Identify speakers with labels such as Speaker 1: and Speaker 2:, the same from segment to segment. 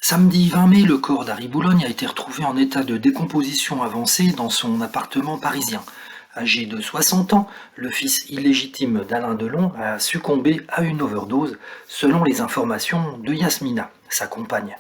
Speaker 1: Samedi 20 mai, le corps d'Harry Boulogne a été retrouvé en état de décomposition avancée dans son appartement parisien. Âgé de 60 ans, le fils illégitime d'Alain Delon a succombé à une overdose, selon les informations de Yasmina, sa compagne.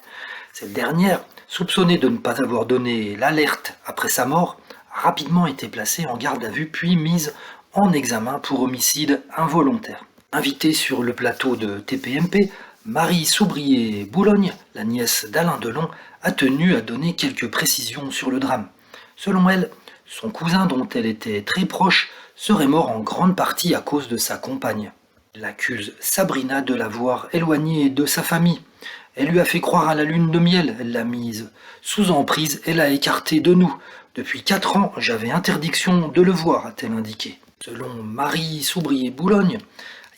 Speaker 1: Cette dernière, soupçonnée de ne pas avoir donné l'alerte après sa mort, a rapidement été placée en garde à vue puis mise en examen pour homicide involontaire. Invitée sur le plateau de TPMP, Marie Soubrier-Boulogne, la nièce d'Alain Delon, a tenu à donner quelques précisions sur le drame. Selon elle, son cousin, dont elle était très proche, serait mort en grande partie à cause de sa compagne. Elle accuse Sabrina de l'avoir éloignée de sa famille. Elle lui a fait croire à la lune de miel, elle l'a mise sous emprise et l'a écarté de nous. Depuis 4 ans, j'avais interdiction de le voir, a-t-elle indiqué. Selon Marie Soubrier-Boulogne,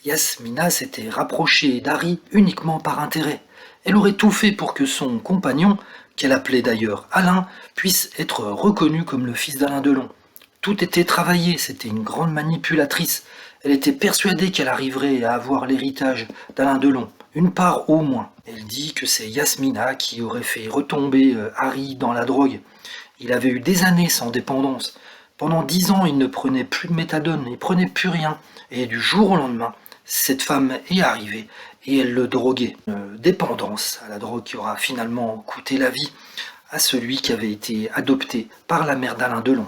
Speaker 1: Yasmina s'était rapprochée d'Harry uniquement par intérêt. Elle aurait tout fait pour que son compagnon, qu'elle appelait d'ailleurs Alain, puisse être reconnu comme le fils d'Alain Delon. Tout était travaillé, c'était une grande manipulatrice. Elle était persuadée qu'elle arriverait à avoir l'héritage d'Alain Delon, une part au moins. Elle dit que c'est Yasmina qui aurait fait retomber Harry dans la drogue. Il avait eu des années sans dépendance. Pendant 10 ans, il ne prenait plus de méthadone, il prenait plus rien. Et du jour au lendemain, cette femme est arrivée et elle le droguait. Une dépendance à la drogue qui aura finalement coûté la vie à celui qui avait été adopté par la mère d'Alain Delon.